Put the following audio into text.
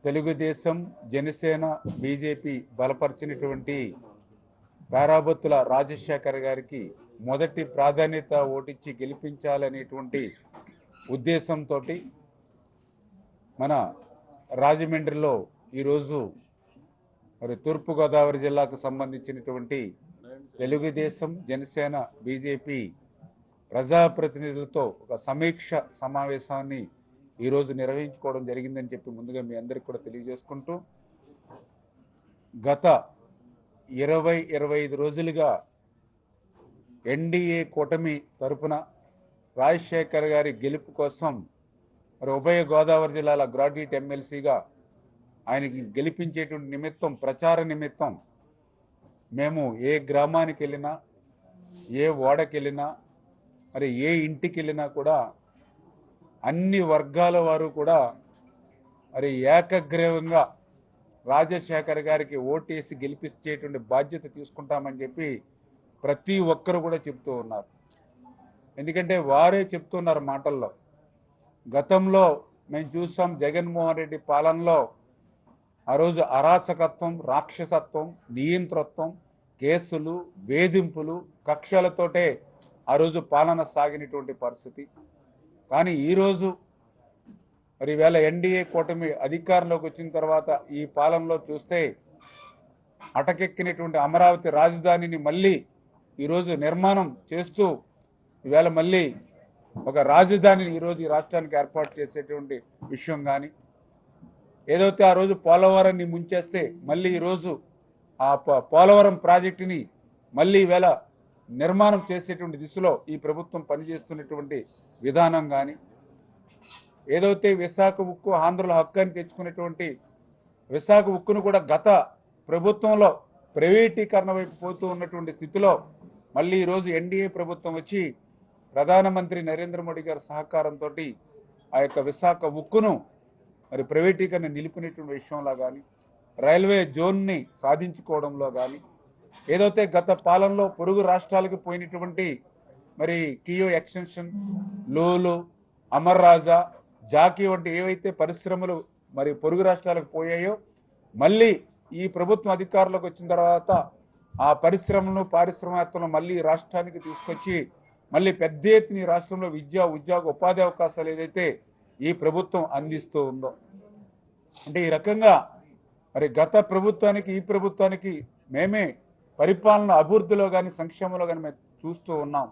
Telugu Desam, Janasena, BJP బలపరిచినటువంటి Perabathula Rajasekhar గారికి మొదటి ప్రాధాన్యత ఓటిచ్చి గెలిపించాలనేటువంటి ఉద్దేశంతో మన రాజమండ్రిలో ఈరోజు మరి తూర్పుగోదావరి జిల్లాకు సంబంధించినటువంటి తెలుగుదేశం, జనసేన, బీజేపీ ప్రజాప్రతినిధులతో ఒక సమీక్ష సమావేశాన్ని ఈరోజు నిర్వహించుకోవడం జరిగిందని చెప్పి ముందుగా మీ అందరికీ కూడా తెలియజేసుకుంటూ, గత 20-25 రోజులుగా ఎన్డీఏ కూటమి తరపున రాజశేఖర్ గారి గెలుపు కోసం మరి ఉభయ గోదావరి జిల్లాల గ్రాడ్యుయేట్ ఎమ్మెల్సీగా ఆయనకి గెలిపించేటువంటి నిమిత్తం, ప్రచార నిమిత్తం మేము ఏ గ్రామానికి వెళ్ళినా, ఏ ఓడకి వెళ్ళినా, మరి ఏ ఇంటికి వెళ్ళినా కూడా అన్ని వర్గాల వారు కూడా మరి ఏకగ్రీవంగా రాజశేఖర్ గారికి ఓటేసి గెలిపించేటువంటి బాధ్యత తీసుకుంటామని చెప్పి ప్రతి ఒక్కరు కూడా చెప్తూ ఉన్నారు. ఎందుకంటే వారే చెప్తున్నారు మాటల్లో. గతంలో మేము చూసాం జగన్మోహన్ రెడ్డి పాలనలో ఆ రోజు అరాచకత్వం, రాక్షసత్వం, నియంతృత్వం, కేసులు, వేధింపులు, కక్షలతోటే ఆ రోజు పాలన సాగినటువంటి పరిస్థితి. కానీ ఈరోజు మరి ఈవేళ ఎన్డీఏ కూటమి అధికారంలోకి వచ్చిన తర్వాత ఈ పాలనలో చూస్తే అటకెక్కినటువంటి అమరావతి రాజధానిని మళ్ళీ ఈరోజు నిర్మాణం చేస్తూ ఈవేళ మళ్ళీ ఒక రాజధానిని ఈరోజు ఈ రాష్ట్రానికి ఏర్పాటు చేసేటువంటి విషయం కానీ, ఏదైతే ఆ రోజు పోలవరాన్ని ముంచేస్తే మళ్ళీ ఈరోజు ఆ పోలవరం ప్రాజెక్టుని మళ్ళీ ఈవేళ నిర్మాణం చేసేటువంటి దిశలో ఈ ప్రభుత్వం పనిచేస్తున్నటువంటి విధానం కానీ, ఏదైతే విశాఖ ఉక్కు ఆంధ్రుల హక్కు అని తెచ్చుకునేటువంటి విశాఖ ఉక్కును కూడా గత ప్రభుత్వంలో ప్రైవేటీకరణ వైపు పోతూ ఉన్నటువంటి స్థితిలో మళ్ళీ ఈరోజు ఎన్డీఏ ప్రభుత్వం వచ్చి ప్రధానమంత్రి నరేంద్ర మోడీ గారి సహకారంతో ఆ యొక్క విశాఖ ఉక్కును మరి ప్రైవేటీకరణ నిలిపినటువంటి విషయంలో కానీ, రైల్వే జోన్ని సాధించుకోవడంలో కానీ, ఏదైతే గత పాలనలో పొరుగు రాష్ట్రాలకు పోయినటువంటి మరి కియో ఎక్స్టెన్షన్, లూలు, అమర్ రాజా, జాకీ వంటి ఏవైతే పరిశ్రమలు మరి పొరుగు రాష్ట్రాలకు పోయాయో మళ్ళీ ఈ ప్రభుత్వం అధికారంలోకి వచ్చిన తర్వాత ఆ పరిశ్రమలను, పారిశ్రామికవేత్తలను మళ్ళీ రాష్ట్రానికి తీసుకొచ్చి మళ్ళీ పెద్ద ఎత్తున ఈ రాష్ట్రంలో విద్య, ఉద్యోగ, ఉపాధి అవకాశాలు ఏదైతే ఈ ప్రభుత్వం అందిస్తూ ఉందో, అంటే ఈ రకంగా మరి గత ప్రభుత్వానికి ఈ ప్రభుత్వానికి మేమే పరిపాలన అభివృద్ధిలో కానీ, సంక్షేమంలో కానీ మేము చూస్తూ ఉన్నాం.